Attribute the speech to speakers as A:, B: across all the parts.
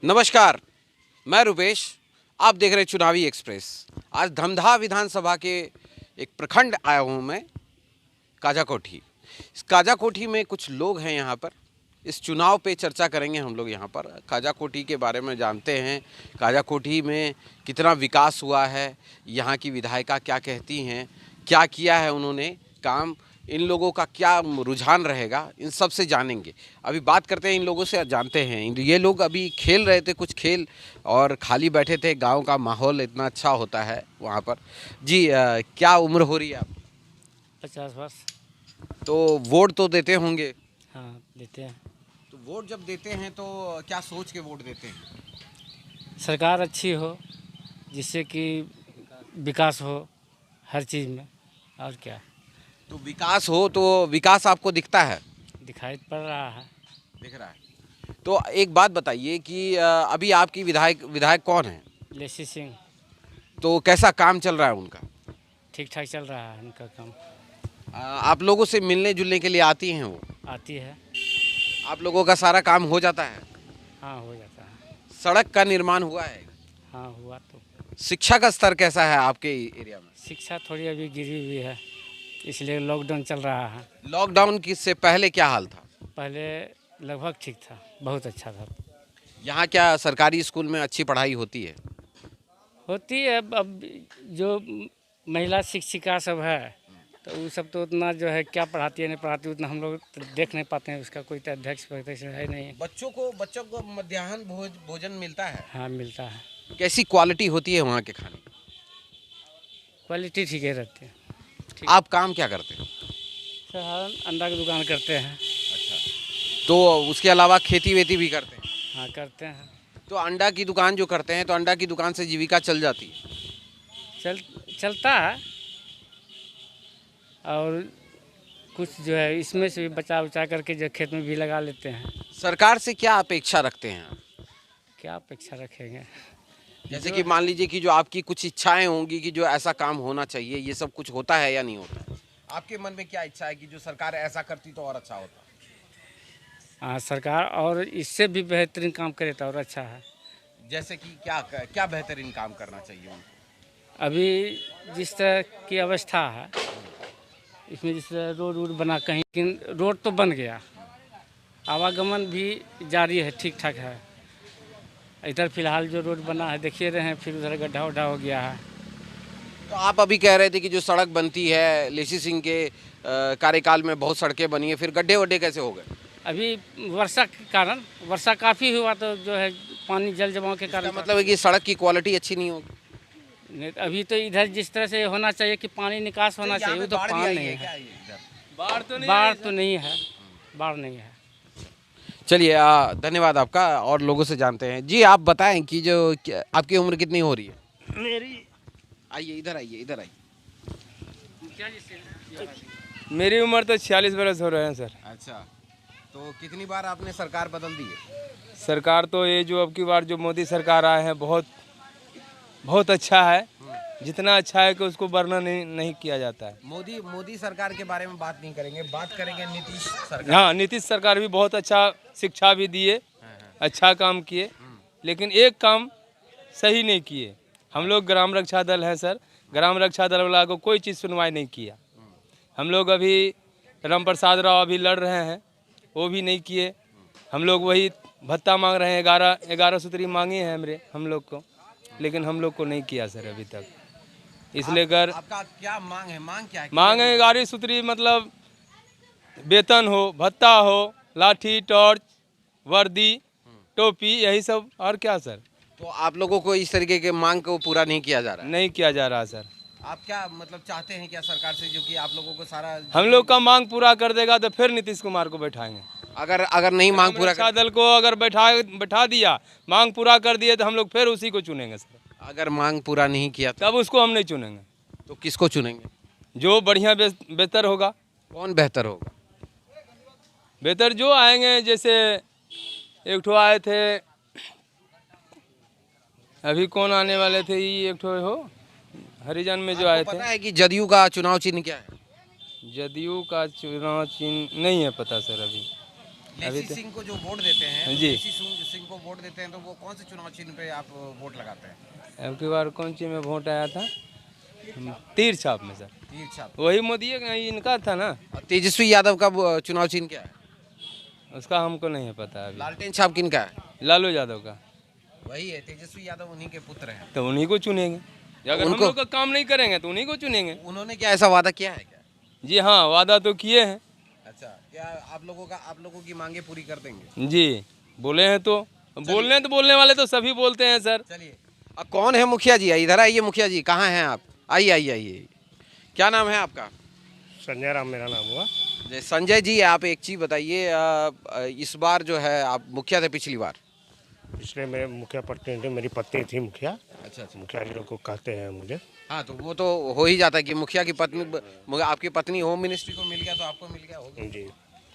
A: नमस्कार, मैं रुपेश। आप देख रहे हैं चुनावी एक्सप्रेस। आज धमधा विधानसभा के एक प्रखंड आया हूँ मैं, काजाकोठी। इस काजाकोठी में कुछ लोग हैं यहाँ पर। इस चुनाव पे चर्चा करेंगे हम लोग यहाँ पर। काजाकोठी के बारे में जानते हैं, काजाकोठी में कितना विकास हुआ है, यहाँ की विधायिका क्या कहती हैं, क्या किया है उन्होंने काम, इन लोगों का क्या रुझान रहेगा, इन सब से जानेंगे। अभी बात करते हैं इन लोगों से, जानते हैं। ये लोग अभी खेल रहे थे कुछ खेल और खाली बैठे थे। गांव का माहौल इतना अच्छा होता है वहाँ पर। जी क्या उम्र हो रही है आप?
B: 50 वर्ष।
A: तो वोट तो देते होंगे।
B: हाँ, देते हैं।
A: तो वोट जब देते हैं तो क्या सोच के वोट देते हैं?
B: सरकार अच्छी हो, जिससे कि विकास हो हर चीज़ में, और क्या।
A: तो विकास हो तो विकास आपको दिखता है?
B: दिखाई पड़ रहा है।
A: दिख रहा है। तो एक बात बताइए कि अभी आपकी विधायक कौन है?
B: लेसी सिंह।
A: तो कैसा काम चल रहा है उनका?
B: ठीक ठाक चल रहा है उनका काम।
A: आप लोगों से मिलने जुलने के लिए आती हैं वो?
B: आती है।
A: आप लोगों का सारा काम हो जाता है?
B: हाँ, हो जाता है।
A: सड़क का निर्माण हुआ है?
B: हाँ, हुआ तो।
A: शिक्षा का स्तर कैसा है आपके एरिया में?
B: शिक्षा थोड़ी अभी गिरी हुई है, इसलिए लॉकडाउन चल रहा है।
A: लॉकडाउन की से पहले क्या हाल था?
B: पहले लगभग ठीक था, बहुत अच्छा था।
A: यहाँ क्या सरकारी स्कूल में अच्छी पढ़ाई होती है?
B: होती है। अब जो महिला शिक्षिका सब है, तो वो सब तो उतना जो है क्या पढ़ाती है नहीं पढ़ाती, उतना हम लोग तो देख नहीं पाते हैं। उसका कोई तो अध्यक्ष है नहीं।
A: बच्चों को मध्याह्न भोजन मिलता है?
B: हाँ, मिलता है।
A: कैसी क्वालिटी होती है वहाँ के खाने की?
B: क्वालिटी ठीक है रहती है।
A: आप काम क्या करते हैं?
B: साधारण अंडा की दुकान करते हैं।
A: अच्छा, तो उसके अलावा खेती वेती भी करते हैं?
B: हाँ, करते हैं।
A: तो अंडा की दुकान जो करते हैं, तो अंडा की दुकान से जीविका चल जाती है?
B: चलता है। और कुछ जो है इसमें से भी बचा उचा करके जो खेत में भी लगा लेते हैं।
A: सरकार से क्या अपेक्षा रखते हैं आप?
B: क्या अपेक्षा रखेंगे?
A: जैसे कि मान लीजिए कि जो आपकी कुछ इच्छाएं होंगी कि जो ऐसा काम होना चाहिए, ये सब कुछ होता है या नहीं होता? आपके मन में क्या इच्छा है कि जो सरकार ऐसा करती तो और अच्छा होता?
B: हाँ, सरकार और इससे भी बेहतरीन काम करे तो और अच्छा है।
A: जैसे कि क्या क्या बेहतरीन काम करना चाहिए उनको?
B: अभी जिस तरह की अवस्था है, इसमें जिस तरह रोड वोड बना, कहीं लेकिन रोड तो बन गया, आवागमन भी जारी है, ठीक ठाक है। इधर फिलहाल जो रोड बना है देखिए रहे हैं, फिर उधर गड्ढा वड्ढा हो गया है।
A: तो आप अभी कह रहे थे कि जो सड़क बनती है लेसी सिंह के कार्यकाल में बहुत सड़कें बनी है, फिर गड्ढे वड्ढे कैसे हो गए?
B: अभी वर्षा के कारण, वर्षा काफ़ी हुआ तो जो है पानी जल जमाव के कारण।
A: मतलब है कि सड़क की क्वालिटी अच्छी नहीं होगी?
B: नहीं, अभी तो इधर जिस तरह से होना चाहिए कि पानी निकास होना चाहिए, वो तो पानी नहीं है। बाढ़ तो नहीं है। बाढ़ नहीं है।
A: चलिए धन्यवाद आपका। और लोगों से जानते हैं। जी आप बताएं कि जो आपकी उम्र कितनी हो रही है?
C: मेरी
A: आइए, इधर आइए, इधर आइए।
C: मेरी उम्र तो 46 बरस हो रहे हैं सर।
A: अच्छा, तो कितनी बार आपने सरकार बदल दी है?
C: सरकार तो ये जो अब की बार जो मोदी सरकार आए हैं, बहुत बहुत अच्छा है। जितना अच्छा है कि उसको वर्णन नहीं किया जाता है।
A: मोदी सरकार के बारे में बात नहीं करेंगे, बात करेंगे नीतीश सरकार।
C: हाँ, नीतीश सरकार भी बहुत अच्छा शिक्षा भी दिए, अच्छा काम किए, लेकिन एक काम सही नहीं किए। हम लोग ग्राम रक्षा दल हैं सर, ग्राम रक्षा दल वाला को कोई चीज़ सुनवाई नहीं किया। हम लोग अभी राम प्रसाद राव अभी लड़ रहे हैं, वो भी नहीं किए। हम लोग वही भत्ता मांग रहे हैं, 11 सूत्री मांगे हैं हम लोग को, लेकिन हम लोग को नहीं किया सर अभी तक। इसलिए कर
A: आपका क्या मांग है? मांग क्या है?
C: मांग है 11 सूत्री, मतलब वेतन हो, भत्ता हो, लाठी टॉर्च वर्दी टोपी, यही सब। और क्या सर?
A: तो आप लोगों को इस तरीके के मांग को पूरा नहीं किया जा रहा है?
C: नहीं किया जा रहा सर।
A: आप क्या मतलब चाहते हैं क्या सरकार से, जो कि आप लोगों को सारा
C: हम लोग का मांग पूरा कर देगा तो फिर नीतीश कुमार को बैठाएंगे।
A: अगर नहीं मांग पूरा
C: रक्षा दल को अगर बैठा दिया, मांग पूरा कर दिए, तो हम लोग फिर उसी को चुनेंगे सर।
A: अगर मांग पूरा नहीं किया
C: तब उसको हम नहीं चुनेंगे।
A: तो किसको चुनेंगे?
C: जो बढ़िया बेहतर होगा।
A: कौन बेहतर होगा?
C: बेहतर जो आएंगे, जैसे एक ठो आए थे अभी, कौन आने वाले थे, ये एक ठो हो हरिजन में जो आए थे।
A: पता है कि जदयू का चुनाव चिन्ह क्या है?
C: जदयू का चुनाव चिन्ह नहीं है पता सर अभी। अभी
A: लेसी
C: तो
A: सिंह को जो वोट देते हैं,
C: जी।
A: लेसी सिंह को वोट देते हैं तो वो कौन से चुनाव चिन्ह पे आप वोट लगाते हैं?
C: अब की बार कौन सी में वोट आया था? तीर छाप में सर।
A: तीर छाप।
C: वही मोदी इनका था ना,
A: और तेजस्वी यादव का चुनाव चिन्ह क्या है?
C: उसका हमको नहीं है पता अभी।
A: लालटेन छाप किन का है?
C: लालू यादव का।
A: वही है, तेजस्वी यादव उन्हीं के पुत्र हैं।
C: तो उन्हीं को चुनेंगे। अगर हम
A: उनको-
C: लोग का काम नहीं करेंगे तो उन्हीं को चुनेंगे।
A: उन्होंने क्या ऐसा वादा किया है क्या?
C: जी हाँ, वादा तो किए हैं।
A: अच्छा, क्या आप लोगों की मांगे पूरी कर देंगे?
C: जी, बोले हैं तो बोलने वाले तो सभी बोलते हैं सर।
A: चलिए, अब कौन है मुखिया जी? इधर आइए मुखिया जी, कहाँ हैं आप? आइए आइए आइए। क्या नाम है आपका?
D: संजय राम मेरा नाम हुआ।
A: जय संजय जी, आप एक चीज़ बताइए, इस बार जो है आप मुखिया थे पिछली बार।
D: पिछले मेरे मुखिया प्रतिनिधि मेरी पत्नी थी मुखिया।
A: अच्छा अच्छा।
D: मुखिया जी लोग को कहते हैं मुझे।
A: हाँ, तो वो तो हो ही जाता है कि मुखिया की पत्नी, आपकी पत्नी होम मिनिस्ट्री को मिल गया तो आपको मिल गया होगा।
D: जी,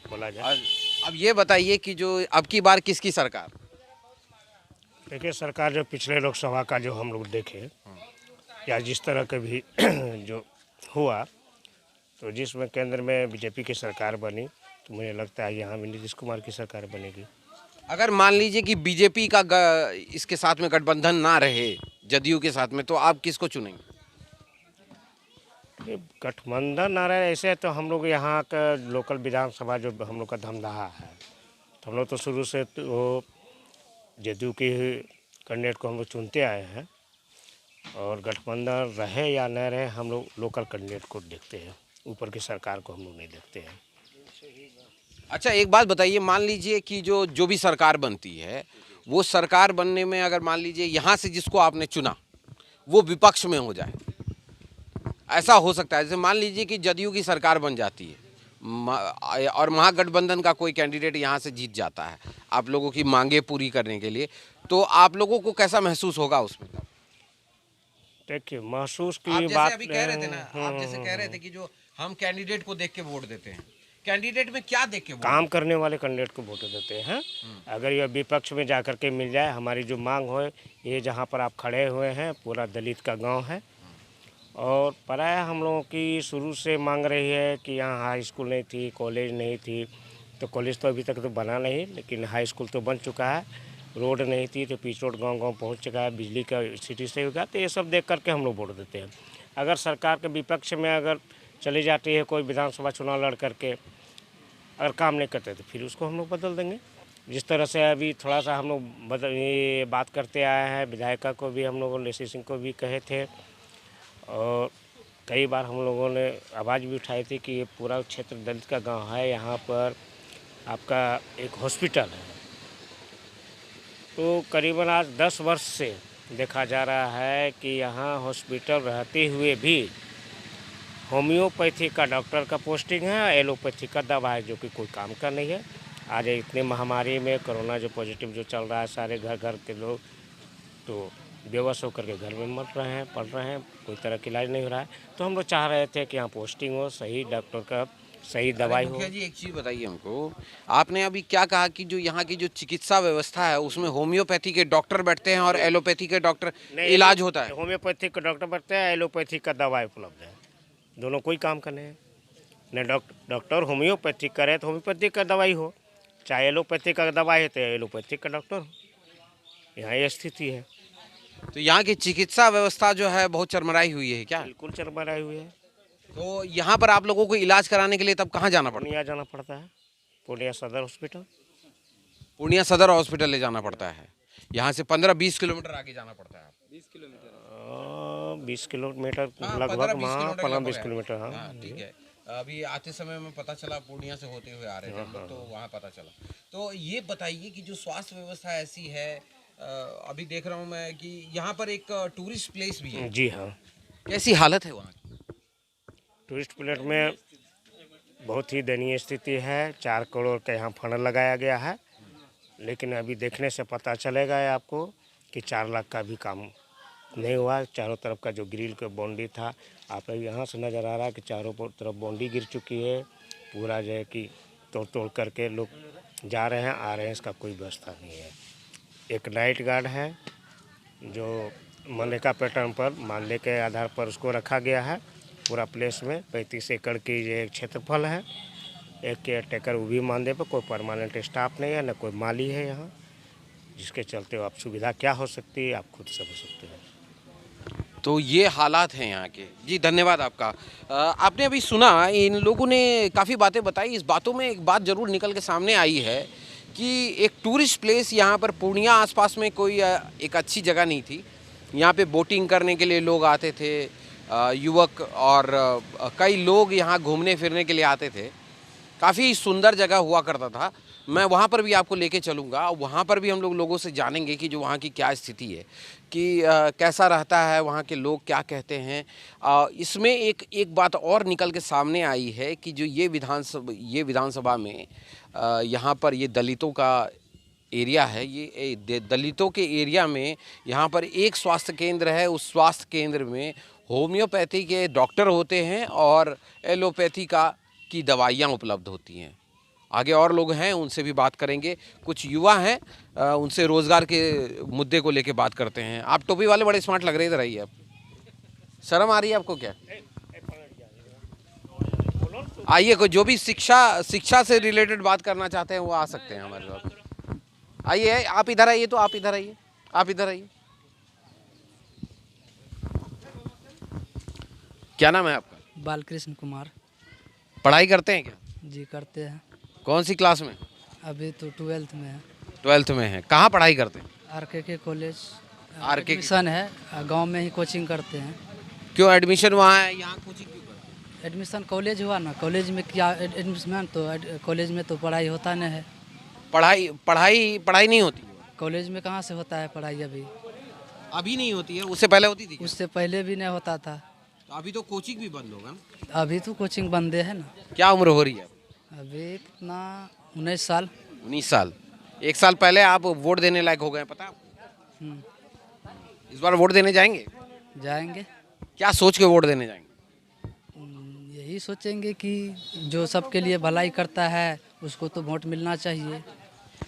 D: बोला जाए।
A: और अब ये बताइए कि जो अब की बार किसकी सरकार?
D: देखिए, सरकार जो पिछले लोकसभा का जो हम लोग देखे या जिस तरह के भी जो हुआ, तो जिसमें केंद्र में बीजेपी की सरकार बनी, तो मुझे लगता है यहाँ भी नीतीश कुमार की सरकार बनेगी।
A: अगर मान लीजिए कि बीजेपी का इसके साथ में गठबंधन ना रहे जदयू के साथ में, तो आप किसको चुनेंगे?
D: ये गठबंधन ना रहे ऐसे तो हम लोग यहाँ का लोकल विधानसभा जो हम लोग का धमदाहा है, तो हम लोग तो शुरू से तो वो जदयू के कैंडिडेट को हम लोग चुनते आए हैं। और गठबंधन रहे या न रहे, हम लोग लोकल कैंडिडेट को देखते हैं, ऊपर की सरकार को हम लोग नहीं देखते हैं।
A: अच्छा, एक बात बताइए, मान लीजिए कि जो भी सरकार बनती है, वो सरकार बनने में अगर मान लीजिए यहाँ से जिसको आपने चुना वो विपक्ष में हो जाए, ऐसा हो सकता है? जैसे मान लीजिए कि जदयू की सरकार बन जाती है और महागठबंधन का कोई कैंडिडेट यहाँ से जीत जाता है आप लोगों की मांगे पूरी करने के लिए, तो आप लोगों को कैसा महसूस होगा उसमें?
D: देखिए, महसूस
A: आप
D: की
A: जैसे
D: बात
A: अभी कह रहे थे ना, आप जैसे कह रहे थे कि जो हम कैंडिडेट को देख के वोट देते हैं, कैंडिडेट में क्या देख के वोट?
D: काम करने वाले कैंडिडेट को वोट देते हैं। अगर ये विपक्ष में जा कर के मिल जाए, हमारी जो मांग हो, ये जहाँ पर आप खड़े हुए हैं पूरा दलित का गांव है, और प्राय हम लोगों की शुरू से मांग रही है कि यहाँ हाई स्कूल नहीं थी, कॉलेज नहीं थी, तो कॉलेज तो अभी तक तो बना नहीं, लेकिन हाई स्कूल तो बन चुका है। रोड नहीं थी तो पिच रोड गांव-गांव पहुंच चुका है, बिजली का सिटी से होगा, तो ये सब देख करके हम लोग वोट देते हैं। अगर सरकार के विपक्ष में अगर चली जाती है कोई विधानसभा चुनाव लड़ करके, अगर काम नहीं करते तो फिर उसको हम लोग बदल देंगे। जिस तरह से अभी थोड़ा सा हम लोग ये बात करते आए हैं, विधायिका को भी हम लोगों लेसी सिंह को भी कहे थे, और कई बार हम लोगों ने आवाज़ भी उठाई थी कि ये पूरा क्षेत्र दलित का गांव है, यहाँ पर आपका एक हॉस्पिटल है। तो करीबन आज 10 वर्ष से देखा जा रहा है कि यहाँ हॉस्पिटल रहते हुए भी होम्योपैथी का डॉक्टर का पोस्टिंग है, एलोपैथी का दवा है, जो कि कोई काम का नहीं है। आज इतने महामारी में कोरोना जो पॉजिटिव जो चल रहा है, सारे घर घर के लोग तो बेबस होकर के घर में मर रहे हैं, पड़ रहे हैं, कोई तरह का इलाज नहीं हो रहा है। तो हम लोग चाह रहे थे कि यहाँ पोस्टिंग हो, सही डॉक्टर का सही दवाई हो।
A: मुखिया जी, एक चीज़ बताइए हमको, आपने अभी क्या कहा कि जो यहाँ की जो चिकित्सा व्यवस्था है उसमें होम्योपैथी के डॉक्टर बैठते हैं और एलोपैथी के डॉक्टर इलाज होता है?
D: होम्योपैथिक का डॉक्टर बैठते हैं, एलोपैथिक का दवाई उपलब्ध है, दोनों कोई काम करने हैं। न डॉक्टर होम्योपैथिक करे तो होम्योपैथिक का दवाई हो, चाहे एलोपैथिक का दवाई है तो एलोपैथिक का डॉक्टर हो। यहाँ ये स्थिति है।
A: तो यहाँ की चिकित्सा व्यवस्था जो है बहुत चरमराई हुई है क्या?
D: बिल्कुल चरमराई हुई है।
A: तो यहाँ पर आप लोगों को इलाज कराने के लिए तब कहाँ जाना पड़ता है?
D: पूर्णिया जाना पड़ता है, पूर्णिया सदर हॉस्पिटल।
A: पूर्णिया सदर हॉस्पिटल ले जाना पड़ता है, यहाँ से 15-20 किलोमीटर आगे जाना पड़ता है।
C: 20 किलोमीटर।
D: 20 किलोमीटर
A: हाँ,
D: लगभग,
A: 15-20
D: हाँ,
A: किलोमीटर
D: 15-20
A: लगभग है।
D: किलोमीटर, हाँ।
A: हाँ, ठीक है। अभी आते समय में पता चला पूर्णिया से होते हुए आ रहे थे हम लोग, तो वहाँ पता चला। तो ये बताइए कि जो स्वास्थ्य व्यवस्था ऐसी है, अभी देख रहा हूँ मैं कि यहाँ पर एक टूरिस्ट प्लेस भी है,
D: जी हाँ,
A: कैसी हालत है वहाँ की?
D: टूरिस्ट प्लेस में बहुत ही दयनीय स्थिति है। 4 करोड़ का यहाँ फंड लगाया गया है, लेकिन अभी देखने से पता चलेगा आपको कि 4 लाख का भी काम नहीं हुआ। चारों तरफ का जो ग्रिल का बाउंड्री था, आप यहाँ से नज़र आ रहा है कि चारों तरफ बाउंड्री गिर चुकी है, पूरा जो है कि तोड़ करके लोग जा रहे हैं, आ रहे हैं, इसका कोई व्यवस्था नहीं है। एक नाइट गार्ड है जो मनरेगा पैटर्न पर मानदेय के आधार पर उसको रखा गया है। पूरा प्लेस में 35 एकड़ की ये क्षेत्रफल है, एक केयर टेकर वो भी मानदेय पर, कोई परमानेंट स्टाफ नहीं है, न कोई माली है यहाँ, जिसके चलते आप सुविधा क्या हो सकती है आप खुद समझ सकते हैं।
A: तो ये हालात हैं यहाँ के। जी धन्यवाद आपका। आपने अभी सुना, इन लोगों ने काफ़ी बातें बताई। इस बातों में एक बात ज़रूर निकल के सामने आई है कि एक टूरिस्ट प्लेस यहाँ पर पूर्णिया आसपास में कोई एक अच्छी जगह नहीं थी। यहाँ पे बोटिंग करने के लिए लोग आते थे, युवक और कई लोग यहाँ घूमने फिरने के लिए आते थे। काफ़ी सुंदर जगह हुआ करता था। मैं वहाँ पर भी आपको लेके चलूँगा, वहाँ पर भी हम लोगों से जानेंगे कि जो वहाँ की क्या स्थिति है, कि कैसा रहता है, वहाँ के लोग क्या कहते हैं। इसमें एक बात और निकल के सामने आई है कि जो ये विधानसभा में यहाँ पर ये दलितों का एरिया है, ये दलितों के एरिया में यहाँ पर एक स्वास्थ्य केंद्र है। उस स्वास्थ्य केंद्र में होम्योपैथी के डॉक्टर होते हैं और एलोपैथी की दवाइयाँ उपलब्ध होती हैं। आगे और लोग हैं, उनसे भी बात करेंगे। कुछ युवा हैं, उनसे रोज़गार के मुद्दे को लेके बात करते हैं। आप टोपी वाले बड़े स्मार्ट लग रहे, इधर आइए आप। शर्म आ रही है आपको क्या? आइए, कोई जो भी शिक्षा से रिलेटेड बात करना चाहते हैं वो आ सकते हैं हमारे साथ। आइए, आप इधर आइए, तो आप इधर आइए, आप इधर आइए। क्या नाम है आपका?
E: बालकृष्ण कुमार।
A: पढ़ाई करते हैं क्या?
E: जी करते हैं।
A: कौन सी क्लास में?
E: अभी तो 12th में है।
A: 12th में है। कहाँ पढ़ाई करते हैं?
E: RKK कॉलेज
A: RKK
E: एडमिशन है, गांव में ही कोचिंग करते हैं।
A: क्यों एडमिशन वहाँ है, यहाँ कोचिंग क्यों करते हैं?
E: एडमिशन कॉलेज हुआ ना, कॉलेज में क्या एडमिशन, तो कॉलेज में तो पढ़ाई होता नहीं है।
A: पढ़ाई नहीं होती?
E: कॉलेज में कहाँ से होता है पढ़ाई?
A: अभी नहीं होती है, उससे पहले होती थी क्या?
E: उससे पहले भी नहीं होता था।
A: तो अभी तो कोचिंग भी बंद होगा ना?
E: अभी तो कोचिंग बंदे है ना।
A: क्या उम्र हो रही है?
E: अभी कितना, 19 साल।
A: 19 साल। 1 साल पहले आप वोट देने लायक हो गए, पता है आपको? इस बार वोट देने जाएंगे?
E: जाएंगे।
A: क्या सोच के वोट देने जाएंगे?
E: यही सोचेंगे कि जो सबके लिए भलाई करता है उसको तो वोट मिलना चाहिए।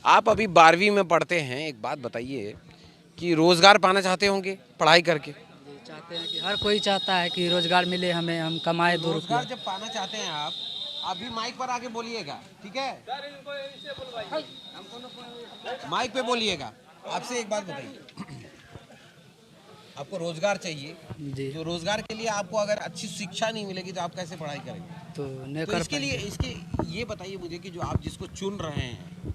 A: आप अभी 12वीं में पढ़ते हैं, एक बात बताइए कि रोज़गार पाना चाहते होंगे पढ़ाई करके?
E: चाहते हैं कि हर कोई चाहता है कि रोजगार मिले हमें, हम कमाए 2 रुपये।
A: रोज़गार जब पाना चाहते हैं आप भी माइक पर आके बोलिएगा, ठीक है? माइक पे बोलिएगा। आपसे एक बात बताइए, आपको रोजगार चाहिए
E: जी,
A: तो रोजगार के लिए आपको अगर अच्छी शिक्षा नहीं मिलेगी तो आप कैसे पढ़ाई करेंगे?
E: तो नहीं
A: तो
E: कर
A: इसके लिए ये बताइए मुझे कि जो आप जिसको चुन रहे हैं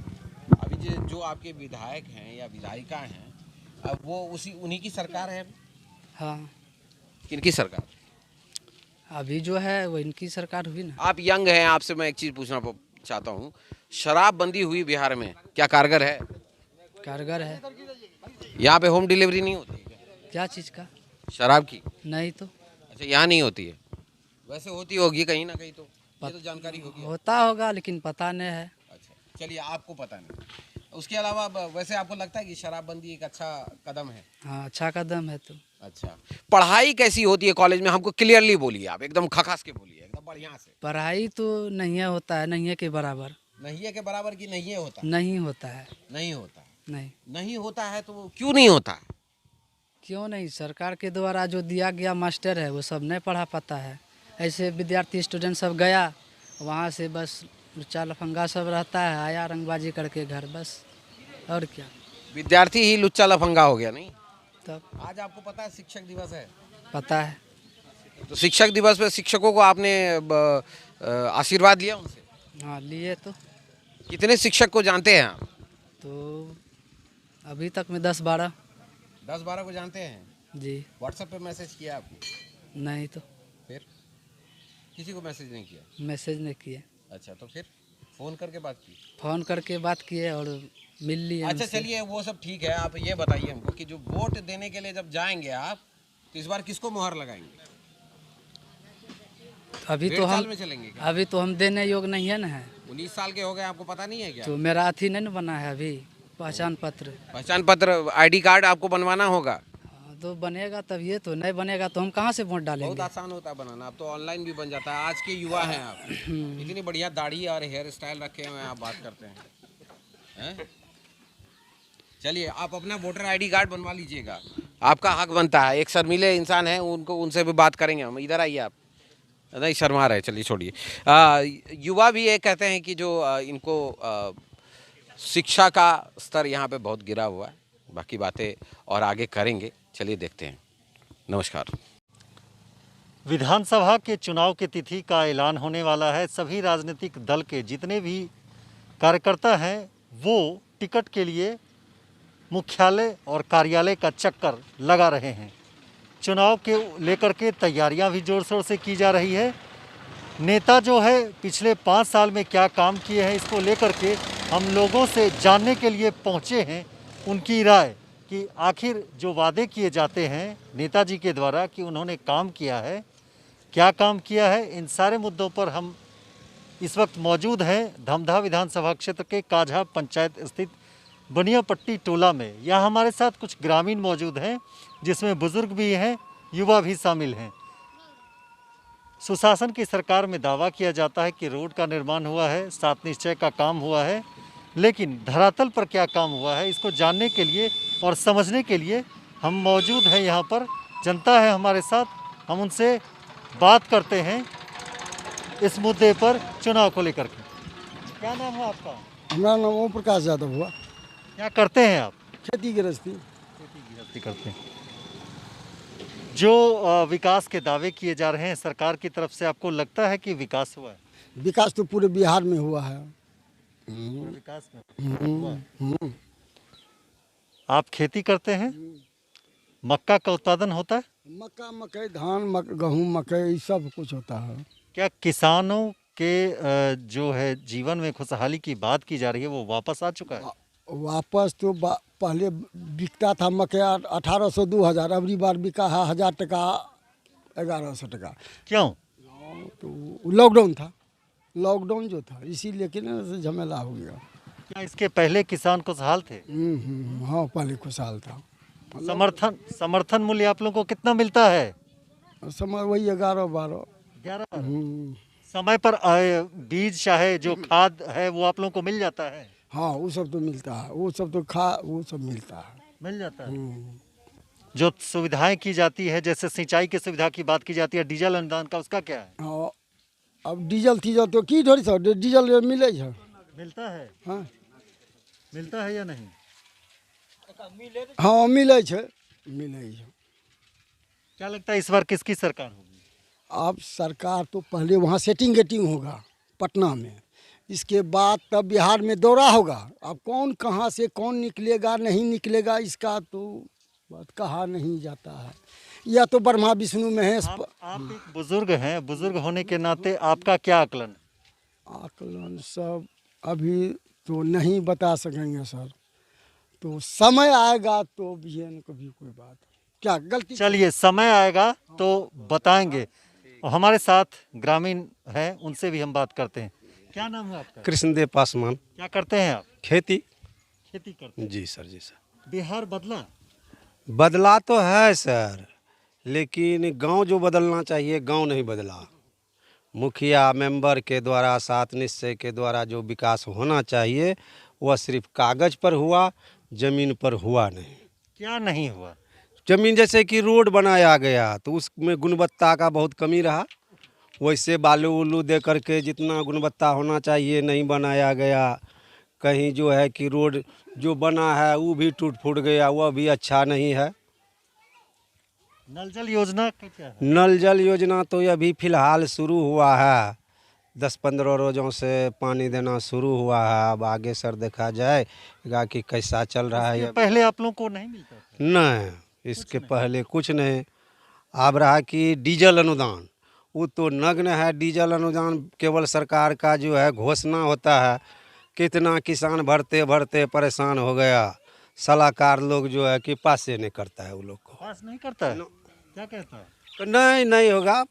A: अभी, जो आपके विधायक हैं या विधायिका हैं, अब वो उन्हीं की सरकार है?
E: हाँ,
A: किनकी सरकार?
E: अभी जो है वो इनकी सरकार हुई ना।
A: आप यंग हैं, आपसे मैं एक चीज़ पूछना चाहता हूँ। शराबबंदी हुई बिहार में, क्या कारगर है?
E: कारगर है।
A: यहाँ पे होम डिलीवरी नहीं होती है क्या?
E: क्या चीज़ का?
A: शराब की?
E: नहीं तो
A: अच्छा, यहाँ नहीं होती है, वैसे होती होगी कहीं ना कहीं, तो ये तो जानकारी होगी।
E: होता होगा लेकिन पता नहीं है।
A: अच्छा, चलिए, आपको पता नहीं। उसके अलावा वैसे आपको लगता है कि शराबबंदी एक अच्छा कदम है?
E: हाँ, अच्छा कदम है। तो
A: अच्छा, पढ़ाई कैसी होती है कॉलेज में? हमको क्लियरली बोलिए, आप एकदम खखास के बोलिए, एकदम बढ़िया से।
E: पढ़ाई तो नहीं है, होता है नहीं है के बराबर।
A: नहीं है के बराबर की नहीं है होता?
E: नहीं होता है।
A: नहीं होता?
E: नहीं।
A: नहीं होता है तो क्यों नहीं होता है?
E: क्यों नहीं? सरकार के द्वारा जो दिया गया मास्टर है वो सब नहीं पढ़ा पाता है। ऐसे विद्यार्थी स्टूडेंट सब गया वहाँ से, बस लुच्चा लफंगा सब रहता है, आया रंगबाजी करके घर, बस। और क्या?
A: विद्यार्थी ही लुच्चा लफंगा हो गया नहीं?
E: तब
A: आज आपको पता है शिक्षक दिवस है?
E: पता है।
A: तो शिक्षक दिवस पे शिक्षकों को आपने आशीर्वाद लिया उनसे?
E: हाँ, लिए तो।
A: कितने शिक्षक को जानते हैं आप?
E: तो अभी तक में 10-12।
A: 10-12 को जानते हैं?
E: जी।
A: व्हाट्सएप पे मैसेज किया आपने?
E: नहीं तो
A: फिर किसी को मैसेज नहीं किया?
E: मैसेज नहीं किए।
A: अच्छा, तो फिर फ़ोन करके बात की?
E: फ़ोन करके बात किए और मिल लिए।
A: अच्छा, चलिए वो सब ठीक है। आप ये बताइए हमको कि जो वोट देने के लिए जब जाएंगे आप, तो इस बार किसको मुहर लगाएंगे?
E: अभी तो
A: 1.5 साल
E: हम
A: में चलेंगे क्या?
E: अभी तो हम देने योग्य नहीं है ना है।
A: 19 साल के हो गए, आपको पता नहीं है क्या?
E: तो मेरा अथी नहीं न बना है अभी, पहचान पत्र।
A: पहचान पत्र, ID कार्ड आपको बनवाना होगा।
E: हाँ, तो बनेगा तब, ये तो नहीं बनेगा तो हम कहाँ से वोट
A: बहुत
E: डालेंगे?
A: आसान होता है बनाना, अब तो ऑनलाइन भी बन जाता है। आज के युवा हैं आप, इतनी बढ़िया दाढ़ी और हेयर स्टाइल रखे हुए हैं, आप बात करते हैं? चलिए, आप अपना वोटर ID कार्ड बनवा लीजिएगा, आपका हक बनता है। एक शर्मीले इंसान है, उनसे भी बात करेंगे हम। इधर आइए आप, नहीं शर्मा रहे, चलिए छोड़िए। युवा भी ये कहते हैं कि जो इनको शिक्षा का स्तर यहाँ पे बहुत गिरा हुआ है। बाकी बातें और आगे करेंगे, चलिए देखते हैं। नमस्कार।
F: विधानसभा के चुनाव की तिथि का ऐलान होने वाला है। सभी राजनीतिक दल के जितने भी कार्यकर्ता हैं वो टिकट के लिए मुख्यालय और कार्यालय का चक्कर लगा रहे हैं। चुनाव के लेकर के तैयारियां भी जोर शोर से की जा रही है। नेता जो है पिछले 5 साल में क्या काम किए हैं इसको लेकर के हम लोगों से जानने के लिए पहुंचे हैं उनकी राय कि आखिर जो वादे किए जाते हैं नेताजी के द्वारा कि उन्होंने काम किया है, क्या काम किया है, इन सारे मुद्दों पर हम इस वक्त मौजूद हैं धमधा विधानसभा क्षेत्र के काझा पंचायत स्थित बनियापट्टी टोला में। यहाँ हमारे साथ कुछ ग्रामीण मौजूद हैं जिसमें बुजुर्ग भी हैं, युवा भी शामिल हैं। सुशासन की सरकार में दावा किया जाता है कि रोड का निर्माण हुआ है, 7 निश्चय का काम हुआ है, लेकिन धरातल पर क्या काम हुआ है इसको जानने के लिए और समझने के लिए हम मौजूद हैं यहाँ पर। जनता है हमारे साथ, हम उनसे बात करते हैं इस मुद्दे पर, चुनाव को लेकर के। क्या नाम है आपका?
G: हमारा नाम ओम प्रकाश यादव हुआ।
F: क्या करते हैं आप?
G: खेती गृहस्थी।
F: खेती गृहस्थी करते हैं। जो विकास के दावे किए जा रहे हैं सरकार की तरफ से, आपको लगता है कि विकास हुआ है?
G: विकास तो पूरे बिहार में हुआ है।
F: विकास में हुआ। आप खेती करते हैं? मक्का का उत्पादन होता है?
G: मक्का, मकई, धान, गेहूँ, मकई सब कुछ होता है।
F: क्या किसानों के जो है जीवन में खुशहाली की बात की जा रही है वो वापस आ चुका है?
G: वापस तो पहले बिकता था मकई 1800 2000, अबरी बार बिका है 1000 टका 1100 टका।
F: क्यों?
G: तो लॉकडाउन था, लॉकडाउन जो था इसीलिए कि ना झमेला हो गया।
F: क्या इसके पहले किसान खुशहाल थे?
G: हाँ पहले खुशहाल था।
F: समर्थन मूल्य आप लोगों को कितना मिलता है?
G: समय वही 11-12।
F: समय पर बीज चाहे जो खाद है वो आप लोगों को मिल जाता है?
G: हाँ वो सब तो मिलता है, वो सब तो वो सब मिलता है,
F: मिल जाता है। जो सुविधाएं की जाती है जैसे सिंचाई की सुविधा की बात की जाती है, डीजल अनुदान का, उसका क्या है?
G: हाँ अब डीजल थी तो की ढोरी सब डीजल मिले है?
F: मिलता है।
G: हाँ
F: मिलता है या नहीं?
G: हाँ मिले है, मिले है।
F: क्या लगता है इस बार किसकी सरकार होगी?
G: अब सरकार तो पहले वहाँ सेटिंग होगा पटना में, इसके बाद तब बिहार में दौरा होगा। अब कौन कहाँ से कौन निकलेगा नहीं निकलेगा इसका तो बात कहा नहीं जाता है, या तो ब्रह्मा विष्णु में है।
F: आप एक बुजुर्ग हैं, बुजुर्ग होने के नाते आपका क्या आकलन?
G: आकलन सब अभी तो नहीं बता सकेंगे सर, तो समय आएगा तो भी कभी कोई बात क्या गलती।
F: चलिए समय आएगा तो बताएंगे। और हमारे साथ ग्रामीण हैं, उनसे भी हम बात करते हैं। क्या नाम है आपका?
H: कृष्णदेव पासवान।
F: क्या करते हैं आप?
H: खेती।
F: खेती करते हैं।
H: जी सर, जी सर।
F: बिहार बदला?
H: बदला तो है सर, लेकिन गांव जो बदलना चाहिए गांव नहीं बदला। मुखिया मेंबर के द्वारा 7 निश्चय के द्वारा जो विकास होना चाहिए वह सिर्फ कागज पर हुआ, ज़मीन पर हुआ नहीं।
F: क्या नहीं हुआ?
H: ज़मीन जैसे कि रोड बनाया गया तो उसमें गुणवत्ता का बहुत कमी रहा, वैसे बालू उलू दे करके जितना गुणवत्ता होना चाहिए नहीं बनाया गया। कहीं जो है कि रोड जो बना है वो भी टूट फूट गया, वह भी अच्छा नहीं है।
F: नल जल योजना का क्या है?
H: नल जल योजना तो अभी फ़िलहाल शुरू हुआ है, 10-15 रोज़ों से पानी देना शुरू हुआ है। अब आगे सर देखा जाएगा कि कैसा चल रहा है।
F: पहले आप लोगों को नहीं मिलता था?
H: नहीं, इसके पहले कुछ नहीं। अब रहा कि डीजल अनुदान, वो तो नग्न है। डीजल अनुदान केवल सरकार का जो है घोषणा होता है, कितना किसान भरते भरते परेशान हो गया। सलाहकार लोग जो है कि पास से नहीं करता है, वो लोग को
F: पास नहीं करता है। क्या कहता है?
H: तो नहीं होगा।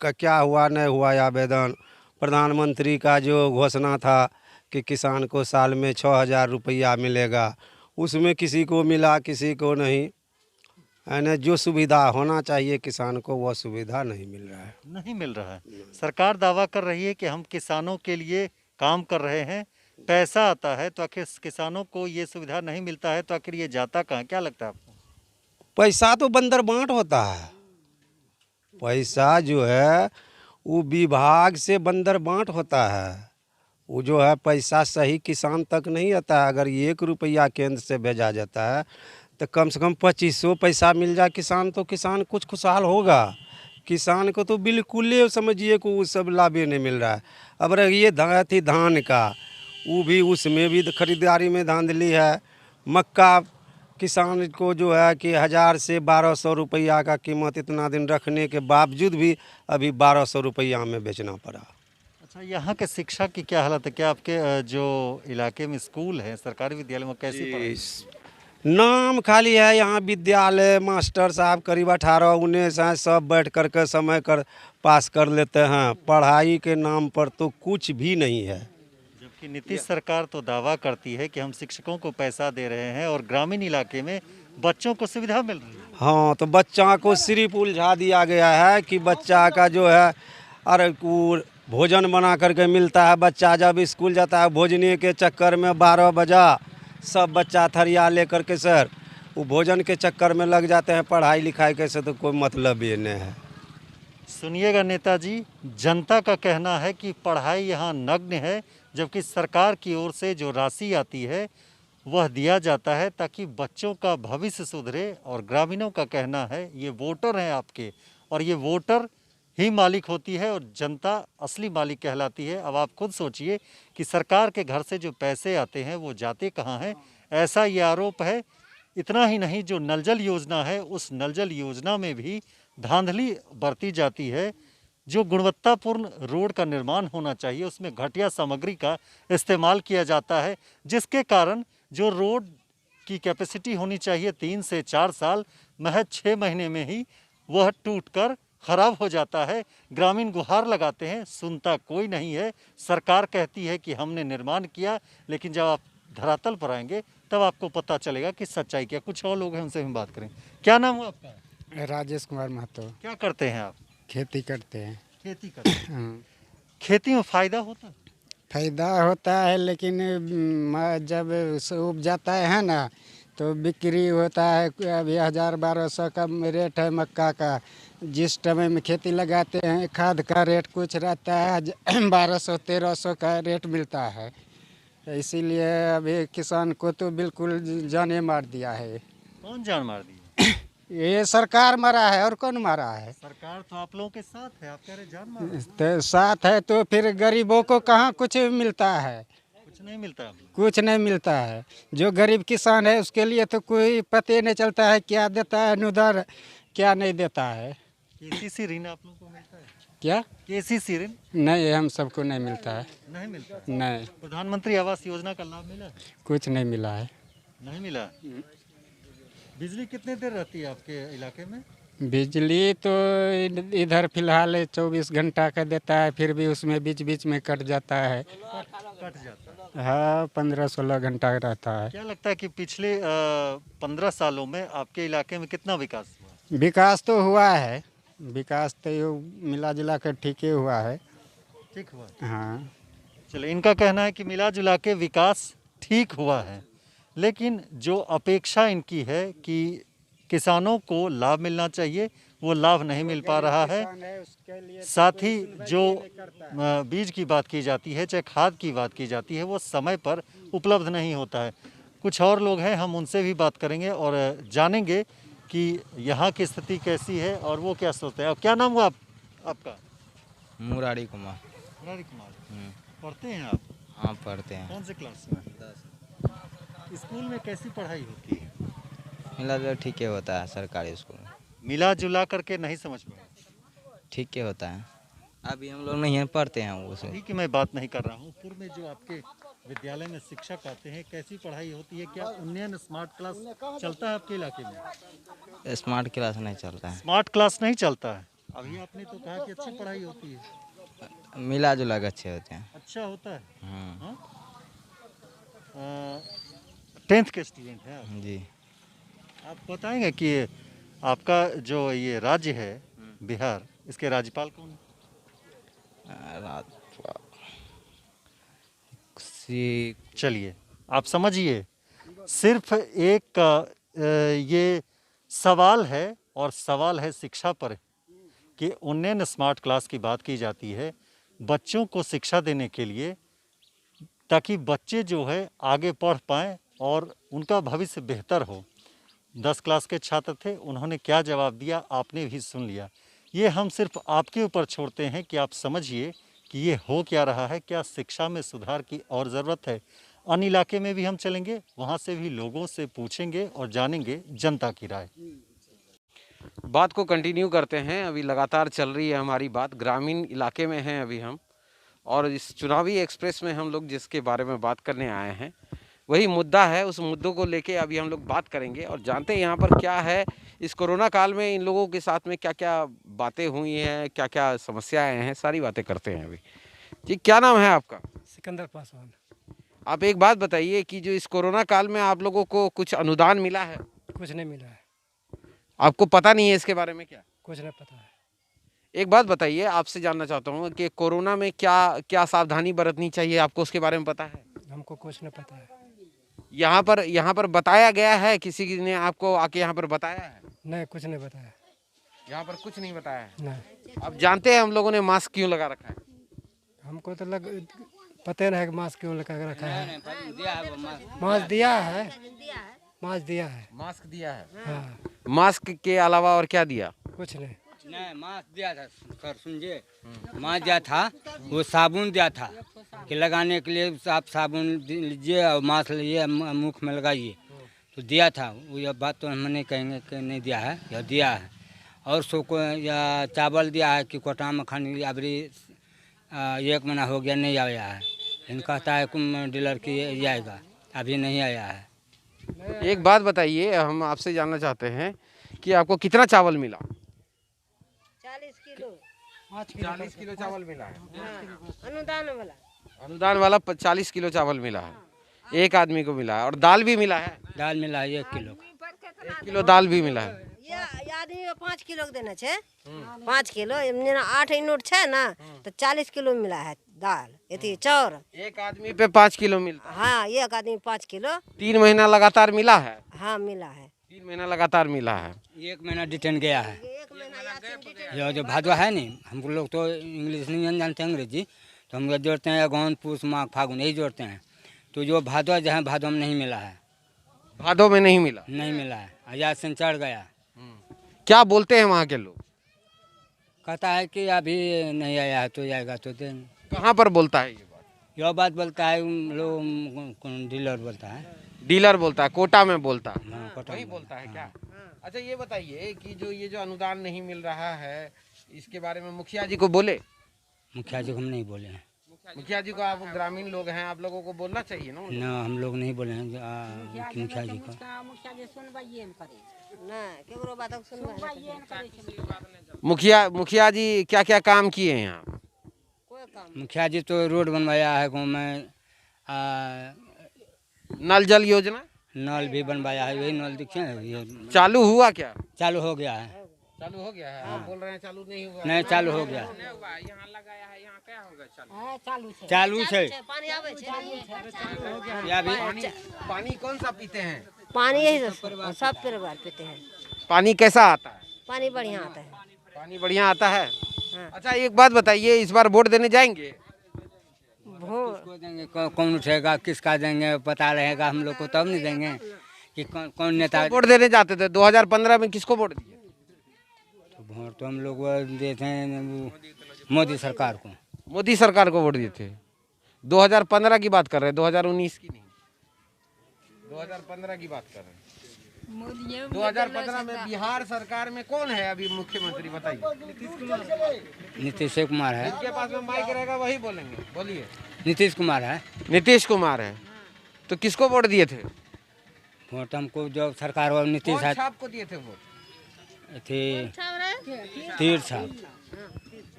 H: क्या हुआ नहीं हुआ आवेदन, प्रधानमंत्री का जो घोषणा था कि किसान को साल में 6000 रुपया मिलेगा, उसमें किसी को मिला किसी को नहीं। यानी जो सुविधा होना चाहिए किसान को वह सुविधा नहीं मिल रहा है।
F: नहीं मिल रहा है। सरकार दावा कर रही है कि हम किसानों के लिए काम कर रहे हैं, पैसा आता है, तो आखिर किसानों को ये सुविधा नहीं मिलता है तो आखिर ये जाता कहाँ? क्या लगता है आपको?
H: पैसा तो बंदर बांट होता है। पैसा जो है वो विभाग से बंदर बांट होता है। वो जो है पैसा सही किसान तक नहीं आता है। अगर 1 रुपया केंद्र से भेजा जाता है तो कम से कम 2500 पैसा मिल जाए किसान, तो किसान कुछ खुशहाल होगा। किसान को तो बिल्कुल ही समझिए को वो सब लाभ ही नहीं मिल रहा है। अब रहिए थी धान का, वो भी उसमें भी खरीदारी में धांधली है। मक्का किसान को जो है कि 1000 से 1200 रुपया का कीमत इतना दिन रखने के बावजूद भी अभी 1200 रुपया में बेचना पड़ा।
F: अच्छा, यहाँ के शिक्षा की क्या हालत है? क्या आपके जो इलाके में स्कूल है, सरकारी विद्यालय में कैसी पढ़ाई?
H: नाम खाली है। यहाँ विद्यालय मास्टर साहब करीब 18-19 हैं, सब बैठ कर के समय कर पास कर लेते हैं। पढ़ाई के नाम पर तो कुछ भी नहीं है।
F: जबकि नीतीश सरकार तो दावा करती है कि हम शिक्षकों को पैसा दे रहे हैं और ग्रामीण इलाके में बच्चों को सुविधा मिल रही है।
H: हाँ, तो बच्चा को सिर्फ उलझा दिया गया है कि बच्चा का जो है अरे वो भोजन बना करके मिलता है। बच्चा जब स्कूल जाता है भोजने के चक्कर में 12 बजा सब बच्चा थरिया लेकर के सर वो भोजन के चक्कर में लग जाते हैं। पढ़ाई लिखाई के से तो कोई मतलब ही नहीं है।
F: सुनिएगा नेताजी, जनता का कहना है कि पढ़ाई यहाँ नग्न है, जबकि सरकार की ओर से जो राशि आती है वह दिया जाता है ताकि बच्चों का भविष्य सुधरे। और ग्रामीणों का कहना है ये वोटर हैं आपके, और ये वोटर ही मालिक होती है और जनता असली मालिक कहलाती है। अब आप खुद सोचिए कि सरकार के घर से जो पैसे आते हैं वो जाते कहाँ हैं, ऐसा ये आरोप है। इतना ही नहीं, जो नल जल योजना है उस नल जल योजना में भी धांधली बरती जाती है। जो गुणवत्तापूर्ण रोड का निर्माण होना चाहिए उसमें घटिया सामग्री का इस्तेमाल किया जाता है, जिसके कारण जो रोड की कैपेसिटी होनी चाहिए 3 से 4 साल, महज 6 महीने में ही वह टूटकर खराब हो जाता है। ग्रामीण गुहार लगाते हैं, सुनता कोई नहीं है। सरकार कहती है कि हमने निर्माण किया, लेकिन जब आप धरातल पर आएंगे तब आपको पता चलेगा कि सच्चाई क्या। कुछ और लोग हैं, उनसे हम बात करें। क्या नाम है आपका?
I: राजेश कुमार महतो।
F: क्या करते हैं आप?
I: खेती करते हैं।
F: खेती करते हैं। खेती में फ़ायदा होता है?
I: फायदा होता है, लेकिन जब उग जाता है ना तो बिक्री होता है। अभी 1000-1200 का रेट है मक्का का। जिस समय में खेती लगाते हैं खाद का रेट कुछ रहता है 1200-1300 का रेट मिलता है। इसीलिए अभी किसान को तो बिल्कुल जाने मार दिया है।
F: कौन जान मार दी?
I: ये सरकार मारा है, और कौन मारा है?
F: सरकार तो आप लोगों के साथ है, आप कह रहे जान मार।
I: तो साथ है तो फिर गरीबों को कहाँ कुछ मिलता है?
F: कुछ नहीं मिलता है।
I: कुछ नहीं मिलता है। जो गरीब किसान है उसके लिए तो कोई पता नहीं चलता है क्या देता है अनुदान, क्या नहीं देता है।
F: केसीसी ऋण आप लोगों को मिलता है?
I: क्या
F: केसीसी ऋण
I: नहीं, हम सबको नहीं मिलता है।
F: नहीं मिलता।
I: नहीं,
F: प्रधानमंत्री आवास योजना का लाभ मिला?
I: कुछ नहीं मिला है।
F: नहीं मिला। बिजली कितने देर रहती है आपके इलाके में?
I: बिजली तो इधर फिलहाल 24 घंटा का देता है, फिर भी उसमें बीच बीच में कट जाता है।
F: कट जाता है।
I: हाँ, 15-16 घंटा रहता है।
F: क्या लगता है कि पिछले 15 सालों में आपके इलाके में कितना विकास हुआ?
I: विकास तो हुआ है, विकास तो मिला जुला कर ठीक ही हुआ है।
F: ठीक हुआ।
I: हाँ,
F: चलो, इनका कहना है कि मिला जुला के विकास ठीक हुआ है, लेकिन जो अपेक्षा इनकी है कि किसानों को लाभ मिलना चाहिए वो लाभ नहीं मिल पा रहा है। साथ ही जो बीज की बात की जाती है, चाहे खाद की बात की जाती है, वो समय पर उपलब्ध नहीं होता है। कुछ और लोग हैं, हम उनसे भी बात करेंगे और जानेंगे कि यहाँ की स्थिति कैसी है और वो क्या सोचते हैं। और क्या नाम हुआ आपका?
J: मुरारी कुमार।
F: मुरारी कुमार। पढ़ते हैं आप?
J: हाँ, पढ़ते हैं।
F: कौन से क्लास में? 10। स्कूल में कैसी पढ़ाई होती है?
J: मिला जुला ठीक ही होता है सरकारी स्कूल में।
F: मिला जुला करके नहीं समझ पाया।
J: ठीक ही होता है। अभी हम लोग नहीं पढ़ते हैं वो
F: ठीक है, मैं बात नहीं कर रहा हूँ। पूर्व में जो आपके विद्यालय में शिक्षक आते हैं, कैसी पढ़ाई होती है? क्या उन्नयन स्मार्ट क्लास चलता है आपके इलाके में?
J: स्मार्ट क्लास नहीं चलता है।
F: स्मार्ट क्लास नहीं चलता है। अभी आपने तो कहा कि अच्छी पढ़ाई होती है।
J: मिला जुला के अच्छे होते हैं।
F: अच्छा होता है।
J: हाँ।
F: 10th के स्टूडेंट हैं आप?
J: जी।
F: आप बताएंगे कि आपका जो ये राज्य है बिहार, इसके राज्यपाल कौन है? चलिए, आप समझिए, सिर्फ एक ये सवाल है, और सवाल है शिक्षा पर कि उन्नयन स्मार्ट क्लास की बात की जाती है बच्चों को शिक्षा देने के लिए, ताकि बच्चे जो है आगे पढ़ पाएँ और उनका भविष्य बेहतर हो। 10 क्लास के छात्र थे, उन्होंने क्या जवाब दिया आपने भी सुन लिया। ये हम सिर्फ आपके ऊपर छोड़ते हैं कि आप समझिए कि ये हो क्या रहा है, क्या शिक्षा में सुधार की और ज़रूरत है। अन्य इलाके में भी हम चलेंगे, वहाँ से भी लोगों से पूछेंगे और जानेंगे जनता की राय।
A: बात को कंटिन्यू करते हैं। अभी लगातार चल रही है हमारी बात, ग्रामीण इलाके में हैं अभी हम, और इस चुनावी एक्सप्रेस में हम लोग जिसके बारे में बात करने आए हैं वही मुद्दा है। उस मुद्दों को लेके अभी हम लोग बात करेंगे और जानते हैं यहाँ पर क्या है, इस कोरोना काल में इन लोगों के साथ में क्या क्या बातें हुई हैं, क्या क्या समस्याएं हैं, सारी बातें करते हैं अभी। जी, क्या नाम है आपका?
B: सिकंदर पासवान।
A: आप एक बात बताइए कि जो इस कोरोना काल में आप लोगों को कुछ अनुदान मिला है?
B: कुछ नहीं मिला है।
A: आपको पता नहीं है इसके बारे में? क्या
B: कुछ नहीं पता है।
A: एक बात बताइए, आपसे जानना चाहता हूँ कि कोरोना में क्या क्या सावधानी बरतनी चाहिए, आपको उसके बारे में पता है?
B: हमको कुछ नहीं पता है।
A: यहाँ पर बताया गया है, किसी ने आपको आके यहाँ पर बताया है?
B: नहीं, कुछ नहीं बताया।
A: यहाँ पर कुछ नहीं बताया है।
B: नहीं।
A: अब जानते हैं हम लोगों ने मास्क क्यों लगा रखा है?
B: हमको तो पता नहीं है कि मास्क क्यों लगा के रखा है। मास्क दिया है। मास्क दिया है।
A: मास्क दिया है।
B: हाँ।
A: मास्क के अलावा और क्या दिया?
B: कुछ नहीं।
J: नहीं, मास्क दिया था सर, सुनिए, मास्क दिया था, वो साबुन दिया था कि लगाने के लिए आप साबुन लीजिए और मास्क लीजिए, मुख में लगाइए, तो दिया था वो। यह बात तो हम नहीं कहेंगे कि नहीं दिया है, यह दिया है। और सो को या चावल दिया है कि कोटा मखनी अबरी 1 महीना हो गया नहीं आया है, लेकिन कहता है डीलर की आएगा, अभी नहीं आया है।
A: एक बात बताइए, हम आपसे जानना चाहते हैं कि आपको कितना चावल मिला?
K: 40 किलो।
A: 40 किलो चावल मिला है।
K: अनुदान वाला
A: 40 किलो चावल मिला है, एक आदमी को मिला है। और दाल भी मिला है?
J: दाल मिला है 1 किलो।
A: 1 किलो दाल भी मिला है।
K: ये आदमी 5 किलो के देना है। 5 किलो 8 नोट है ना, तो 40 किलो मिला है दाल, ये चाउर।
A: एक आदमी पे 5 किलो मिलता है?
K: हाँ, एक आदमी 5 किलो।
A: 3 महीना लगातार मिला है?
K: हाँ, मिला है।
A: 3 महीना लगातार मिला है।
J: 1 महीना डिटेन गया है। यह जो भादवा है नहीं, हम लोग तो इंग्लिश नहीं जानते, अंग्रेजी, तो हम लोग जोड़ते हैं अगौन पूस माघ फागुन, यही जोड़ते हैं। तो जो भादवा जो है, भादवा में नहीं मिला है।
A: भादों में नहीं मिला?
J: नहीं मिला है, आजाद से चढ़ गया।
A: क्या बोलते हैं वहाँ के लोग?
J: कहता है कि अभी नहीं आया है, तो जाएगा तो देंगे।
A: कहाँ पर बोलता है ये बात?
J: यह बात बोलता है लोग, डीलर बोलता है।
A: डीलर बोलता है, कोटा में बोलता है?
J: कोटा
A: वही बोलता है क्या? अच्छा, ये बताइए कि ये जो अनुदान नहीं मिल रहा है, इसके बारे में मुखिया जी को बोले?
J: मुखिया जी को हम नहीं बोले हैं।
A: मुखिया जी को, आप ग्रामीण लोग हैं, आप लोगों को बोलना चाहिए ना?
J: ना, हम लोग नहीं बोले हैं मुखिया जी को।
A: मुखिया जी क्या क्या काम किए हैं यहाँ?
J: मुखिया जी तो रोड बनवाया है गाँव में,
A: नल जल योजना?
J: नल भी बनवाया है, वही नल दिखे हैं।
A: चालू हुआ क्या?
J: चालू हो गया है।
A: चालू हो गया है? आप बोल रहे हैं चालू नहीं हुआ?
J: नहीं, चालू हो गया।
A: यहाँ लगाया है, यहाँ क्या होगा?
J: चालू से
A: पानी कौन सा पीते हैं?
K: पानी यही सब परिवार पीते हैं।
A: पानी कैसा आता है?
K: पानी बढ़िया आता है।
A: पानी बढ़िया आता है। अच्छा, एक बात बताइए, इस बार वोट देने जाएंगे?
J: किसको देंगे, कौन उठेगा, किसका देंगे पता रहेगा हम लोग को, तब नहीं देंगे कि कौन नेता।
A: वोट देने जाते थे 2015 में, किसको वोट दिए?
J: तो वोट तो हम लोग देते हैं मोदी सरकार को।
A: मोदी सरकार को वोट दिए थे? 2015 की बात कर रहे हैं, 2019 की नहीं, 2015 की बात कर रहे हैं। 2015 में बिहार सरकार में कौन है अभी मुख्यमंत्री, बताइए?
J: नीतीश कुमार है।
A: जिनके पास में माइक रहेगा वही बोलेंगे, बोलिए।
J: नीतीश कुमार है।
A: नीतीश कुमार है। तो किसको वोट दिए थे?
J: वोट हमको जो सरकार वाला नीतीश है।
A: छाप को दिए थे वोट?
J: तीर छाप।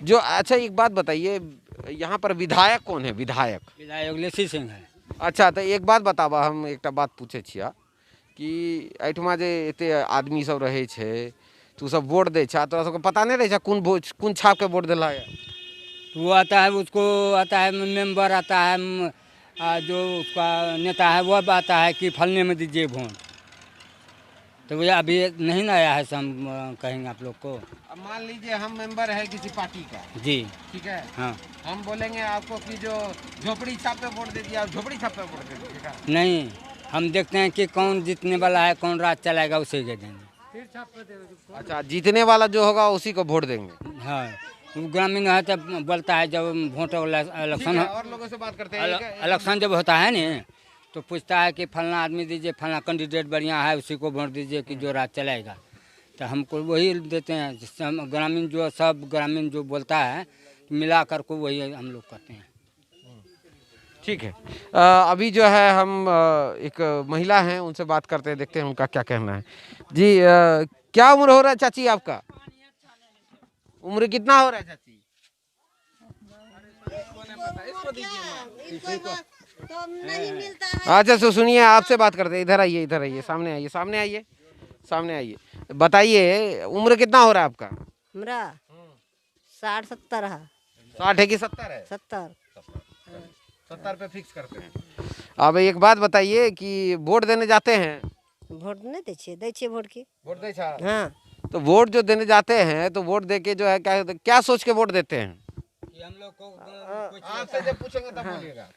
A: जो, अच्छा एक बात बताइए, यहाँ पर विधायक कौन है?
J: विधायक लेसी सिंह है।
A: अच्छा, तो एक बात बताबा, हम एक बात पूछे छिया कि एठमा जे एते आदमी सब रहे छे, तू सब वोट दे छा, तोरा सबके पता नहीं रहे छा कौन छाप के वोट दिला है?
J: वो आता है, उसको आता है मेंबर, आता है जो उसका नेता है वो आता है कि फलने में दीजिए वोट, तो वो अभी नहीं ना आया है, हम कहेंगे आप लोग को।
A: अब मान लीजिए हम मेंबर है किसी पार्टी का,
J: जी
A: ठीक है,
J: हाँ।
A: हम बोलेंगे आपको कि जो झोपड़ी छाप पे वोट दे दिया, आप झोपड़ी छाप पे वोट दे दीजिएगा।
J: नहीं, हम देखते हैं कि कौन जीतने वाला है, कौन राज चलाएगा, उसे दे देंगे।
A: अच्छा, जीतने वाला जो होगा उसी को वोट देंगे।
J: हाँ, ग्रामीण है तो बोलता है जब वोट इलेक्शन
A: और लोगों से बात करते हैं।
J: इलेक्शन जब होता है ना तो पूछता है कि फलना आदमी दीजिए, फलना कैंडिडेट बढ़िया है, उसी को वोट दीजिए कि जो राज चलाएगा। तो हमको वही देते हैं, जिससे हम ग्रामीण जो सब ग्रामीण जो बोलता है मिला कर को वही हम लोग करते हैं।
A: ठीक है। अभी जो है हम एक महिला हैं, उनसे बात करते हैं, देखते हैं उनका क्या कहना है। जी, क्या उम्र हो रहा है चाची आपका? उम्र कितना हो रहा है चाची?
K: तो नहीं मिलता है।
A: अच्छा, तो सुनिए, आपसे बात करते हैं। इधर आइए, इधर आइए, सामने आइए, सामने आइए, सामने आइए। बताइए, उम्र कितना हो रहा है आपका?
K: हमरा 60-70 है।
A: 60 है कि 70 है?
K: 70।
A: 70 पे फिक्स करते हैं। अब एक बात बताइए कि वोट देने जाते हैं?
K: वोट नहीं दै छियै वोट की।
A: वोट दे छा?
K: हाँ,
A: तो वोट जो देने जाते हैं तो वोट दे के जो है क्या क्या सोच के वोट देते हैं?
J: हम लोग को
A: आपसे जब पूछेंगे तब बोलिएगा।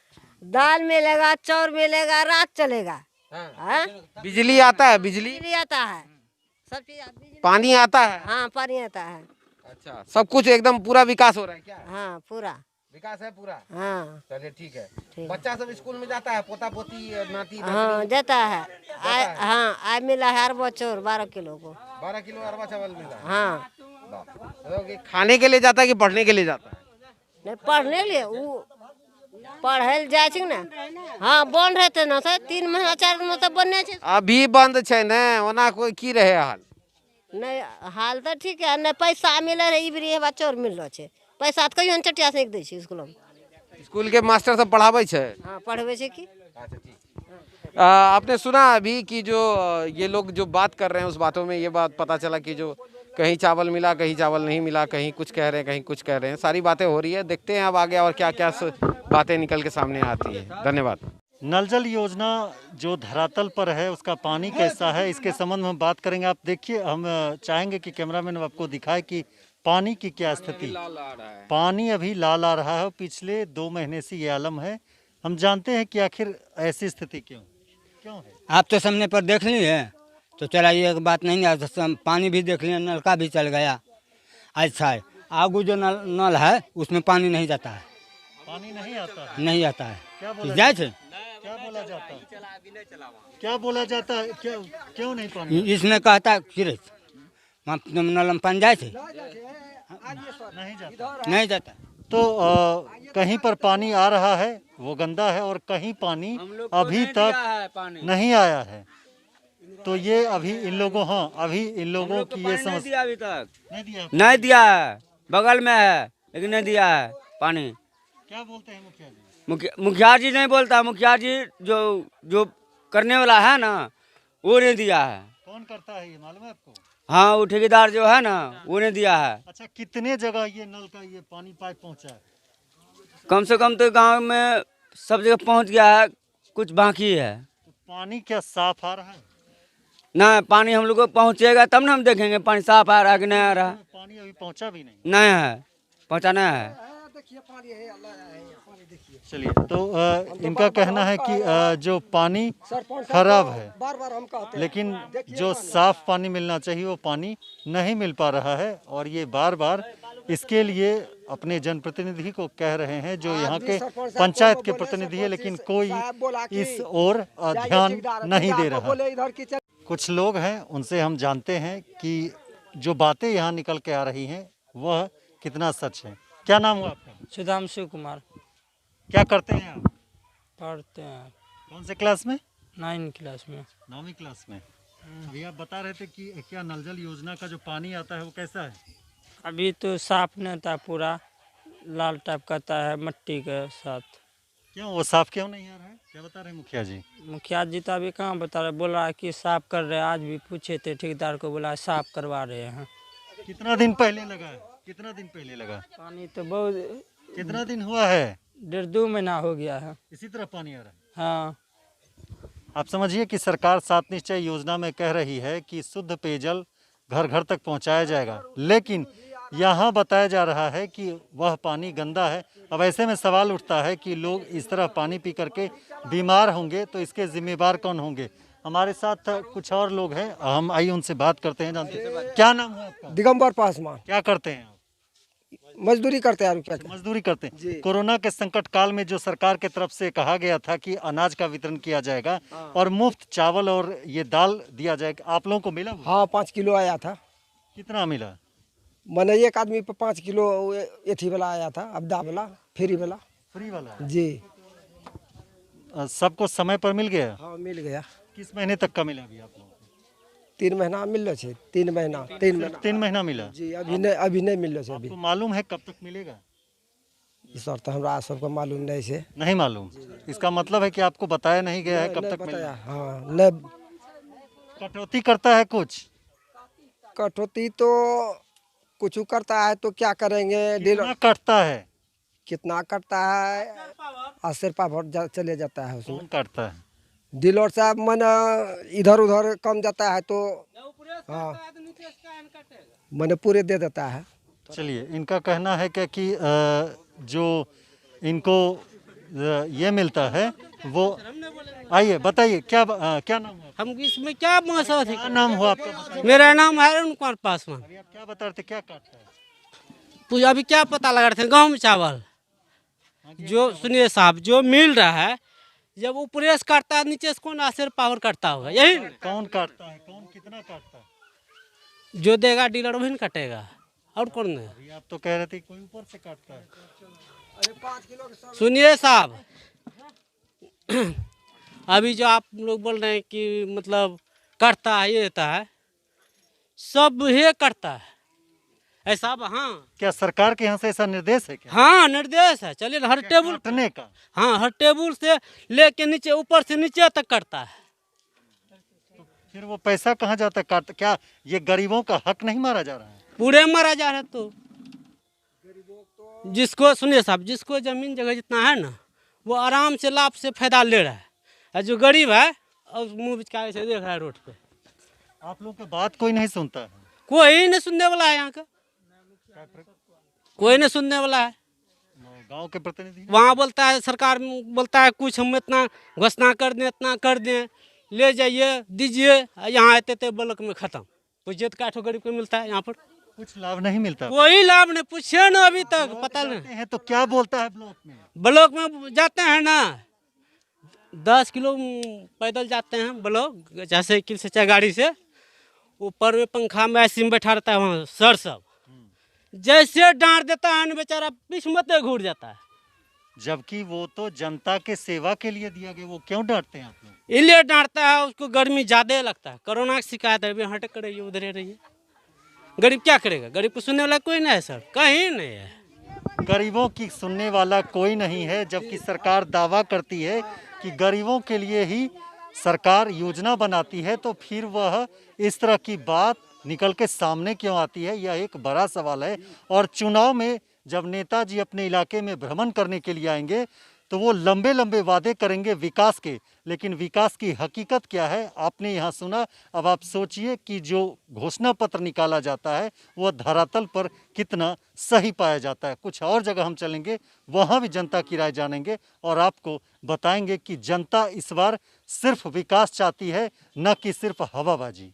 K: दाल मिलेगा, चाउर मिलेगा, रात चलेगा। हाँ?
A: बिजली आता है? बिजली
K: बिजली आता है, सब चीज बिजली।
A: पानी आता है?
K: हाँ, पानी आता है।
A: अच्छा, सब कुछ एकदम पूरा विकास हो रहा है क्या?
K: हाँ, पूरा
A: विकास है पूरा।
K: हाँ।
A: चलिए, ठीक है।
K: ठीक।
A: बच्चा सब स्कूल में जाता है, पोता पोती नाती
K: हाँ, जाता है। हाँ, आज मिला है अरबा चाउर 12 किलो को।
A: 12 किलो अरबा चावल मिला है।
K: हाँ,
A: तो ये खाने के लिए जाता है कि पढ़ने के लिए जाता है?
K: नहीं पढ़ने लिए वो पढ़े ले जाए ना। हाँ, बंद रहते ना सर, 3 महीना 4 महीना तक बनने छे।
A: अभी बंद छे ने, ओना कोई की रहे हाल?
K: नहीं, हाल तो ठीक है, नहीं पैसा मिले रहे, इबरी है चाउर मिल रहा है। पैसा तो कहियो चटिया से दै छी स्कूल में।
A: स्कूल के मास्टर सब पढ़ावे छे?
K: हाँ, पढ़वे छे की।
A: आपने सुना अभी कि जो ये लोग जो बात कर रहे हैं, उस बातों में ये बात पता चला कि जो कहीं चावल मिला, कहीं चावल नहीं मिला, कहीं कुछ कह रहे हैं, कहीं कुछ कह रहे हैं। सारी बातें हो रही है, देखते हैं अब आगे और क्या क्या बातें निकल के सामने आती है। धन्यवाद।
F: नल जल योजना जो धरातल पर है उसका पानी कैसा है, इसके संबंध में हम बात करेंगे। आप देखिए, हम चाहेंगे कि कैमरामैन आपको दिखाए कि पानी की क्या स्थिति। पानी अभी लाल आ रहा है, पिछले 2 महीने से ये आलम है। हम जानते हैं कि आखिर ऐसी स्थिति क्यों है।
J: आप तो सामने पर देख ली है, तो चला ये बात नहीं है। पानी भी देख लिया, नलका भी चल गया। अच्छा है, आगू जो नल है उसमें पानी नहीं जाता है।
F: पानी नहीं आता है?
J: नहीं आता है।
F: क्या बोला
J: जाए थे?
F: क्या बोला जाता है? क्या बोला जाता है? क्यों नहीं पानी?
J: इसने कहता कि नल में पानी जाए थे, नहीं जाता।
F: तो कहीं पर पानी आ रहा है वो गंदा है, और कहीं पानी अभी तक नहीं आया है। तो ये अभी इन लोगों अभी इन लोगों की ये समस्या
J: अभी तक नहीं दिया है। बगल में है लेकिन नहीं दिया है पानी।
F: क्या बोलते हैं मुखिया जी?
J: मुखिया जी नहीं बोलता। मुखिया जी जो करने वाला है ना, वो नहीं दिया है।
F: कौन करता है ये मालूम है आपको?
J: हाँ, वो ठेकेदार जो है ना, वो नहीं दिया है।
F: अच्छा, कितने जगह ये नल का ये पानी पाइप पहुंचा है?
J: कम से कम तो गांव में सब जगह पहुंच गया है, कुछ बाकी है।
F: तो पानी क्या साफ आ रहा है?
J: ना, पानी हम लोग को पहुंचेगा तब ना हम देखेंगे पानी साफ आ रहा है कि नहीं आ रहा।
F: पानी अभी पहुंचा भी नहीं।
J: नहीं है, पहुंचाना है।
F: चलिए, तो इनका कहना है कि जो पानी खराब है, लेकिन जो साफ पानी मिलना चाहिए वो पानी नहीं मिल पा रहा है। और ये बार बार इसके लिए अपने जनप्रतिनिधि को कह रहे हैं, जो यहाँ के पंचायत के प्रतिनिधि है, लेकिन कोई इस ओर ध्यान नहीं दे रहा। कुछ लोग हैं, उनसे हम जानते हैं कि जो बातें यहाँ निकल के आ रही हैं वह कितना सच है। क्या नाम हुआ आपका?
B: सुधांशु कुमार।
F: क्या करते हैं आप?
B: पढ़ते हैं।
F: कौन से क्लास में?
B: 9 क्लास में।
F: 9वीं क्लास में। अभी आप बता रहे थे कि क्या नल जल योजना का जो पानी आता है वो कैसा है?
B: अभी तो साफ नहीं था, पूरा लाल टाइप करता है मट्टी के साथ।
F: क्यों वो साफ क्यों नहीं आ रहा है? क्या बता रहे हैं मुखिया जी?
B: मुखिया जी तो अभी कहाँ बता रहे, बोल रहा है कि साफ कर रहे हैं। आज भी पूछे थे ठेकेदार को, बोला साफ करवा रहे हैं।
F: कितना दिन पहले लगा है? कितना दिन पहले लगा?
B: पानी तो बहुत।
F: कितना दिन हुआ है?
B: 1.5-2 महीना हो गया है।
F: इसी तरह पानी आ रहा है?
B: हाँ।
F: आप समझिए कि सरकार 7 निश्चय योजना में कह रही है कि शुद्ध पेयजल घर घर तक पहुंचाया जाएगा। लेकिन यहाँ बताया जा रहा है कि वह पानी गंदा है। अब ऐसे में सवाल उठता है कि लोग इस तरह पानी पी करके बीमार होंगे तो इसके जिम्मेदार कौन होंगे। हमारे साथ कुछ और लोग हैं, हम आइए उनसे बात करते हैं, जानते हैं। क्या नाम है आपका?
L: दिगंबर पासवान।
F: क्या करते हैं आप?
L: मजदूरी करते हैं। क्या
F: मजदूरी करते हैं। कोरोना के संकट काल में जो सरकार की तरफ से कहा गया था कि अनाज का वितरण किया जाएगा और मुफ्त चावल और ये दाल दिया जाएगा, आप लोगों को मिला?
L: हाँ, 5 किलो आया था।
F: कितना मिला?
L: मैंने एक आदमी पे 5 किलो एथी वाला आया था, अब्दा वाला, फ्री वाला।
F: फ्री वाला
L: जी।
F: सबको समय पर मिल गया?
L: हाँ, मिल गया।
F: किस महीने तक का मिला अभी आप लोगों को?
L: 3 महीना मिल रहे 3 महीना।
F: 3 महीना मिला
L: जी। अभी नहीं मिल रहे। अभी
F: आपको मालूम है कब तक मिलेगा?
L: इस और तो हमरा सबको मालूम नहीं से।
F: नहीं मालूम। इसका मतलब है कि आपको बताया नहीं गया है कब तक मिलेगा?
L: हाँ, नहीं।
F: कटौती करता है कुछ?
L: कटौती तो कुछ करता है तो क्या करेंगे।
F: कितना कटता है?
L: कितना कटता है? 80 रुपया चले जाता है उसमें।
F: कौन काटता है?
L: डीलर साहब मन इधर उधर कम जाता है तो हाँ मैंने पूरे दे देता है।
F: चलिए, इनका कहना है कि जो इनको ये मिलता है वो, आइए बताइए क्या क्या नाम है?
B: हम इसमें क्या मसला है?
F: क्या नाम हो आपका?
B: मेरा नाम है अरुण कुमार पासवान।
F: आप क्या बता रहे थे, क्या काटता है?
B: पूजा अभी क्या पता लगा रहे थे? गेहूं चावल जो सुनिए साहब, जो मिल रहा है, जब वो प्रेस काटता है नीचे से कौन आसर पावर काटता होगा? यही
F: कौन काटता है? कौन कितना काटता है?
B: जो देगा डीलर वही काटेगा, और कौन नहीं।
F: अभी आप तो कह रहे थे कोई ऊपर से काटता है।
B: सुनिए साहब, अभी जो आप लोग बोल रहे हैं कि मतलब काटता है, ये होता है, सब ये करता है ऐसा। हाँ,
F: क्या सरकार के यहाँ से ऐसा निर्देश है क्या?
B: हाँ, निर्देश है। चलिए हर टेबल
F: काटने का।
B: हाँ, हर टेबल से लेके नीचे, ऊपर से नीचे तक करता है।
F: फिर वो पैसा कहाँ जाता है? काट क्या ये गरीबों का हक नहीं मारा जा रहा है?
B: पूरे मारा जा रहा है। तो जिसको सुनिए साहब, जिसको जमीन जगह जितना है ना, वो आराम से लाभ से फायदा ले रहा है, और जो गरीब है और मुँह बिचका से देख रहा है रोड पे।
F: आप लोगों की बात कोई नहीं सुनता है?
B: कोई नहीं सुनने वाला है यहाँ का, कोई नहीं सुनने वाला है।
F: गांव के प्रतिनिधि
B: वहाँ बोलता है, सरकार बोलता है कुछ हम इतना घोषणा कर दें, इतना कर दें, ले जाइए दीजिए, यहाँ आते थे ब्लॉक में खत्म। पूछिए तो 8 गरीब को मिलता है यहाँ पर?
F: कुछ लाभ नहीं मिलता।
B: कोई लाभ नहीं, पूछे ना अभी तक, पता नहीं
F: है। तो क्या बोलता है ब्लॉक में?
B: ब्लॉक में जाते हैं ना, 10 किलो पैदल जाते हैं ब्लॉक, चाहे साइकिल से चाहे गाड़ी से। ऊपर में पंखा में ऐसे में बैठा रहता है वहाँ सर सब, जैसे डांट देता है ना बेचारा किस्मत घूट जाता है।
F: जबकि वो तो जनता के सेवा के लिए दिया गया, वो क्यों डांटते हैं आप लोग?
B: इसलिए डांटता है, उसको गर्मी ज्यादा लगता है। कोरोना की शिकायत है, हट कर रहिए, उधर रहिए। गरीब क्या करेगा? गरीब को सुनने वाला कोई नहीं है सर, कहीं नहीं है।
F: गरीबों की सुनने वाला कोई नहीं है, जबकि सरकार दावा करती है कि गरीबों के लिए ही सरकार योजना बनाती है, तो फिर वह इस तरह की बात निकल के सामने क्यों आती है? यह एक बड़ा सवाल है। और चुनाव में जब नेताजी अपने इलाके में भ्रमण करने के लिए आएंगे तो वो लंबे लंबे वादे करेंगे विकास के, लेकिन विकास की हकीकत क्या है आपने यहाँ सुना। अब आप सोचिए कि जो घोषणा पत्र निकाला जाता है वह धरातल पर कितना सही पाया जाता है। कुछ और जगह हम चलेंगे, वहाँ भी जनता की राय जानेंगे और आपको बताएंगे कि जनता इस बार सिर्फ विकास चाहती है, न कि सिर्फ हवाबाजी।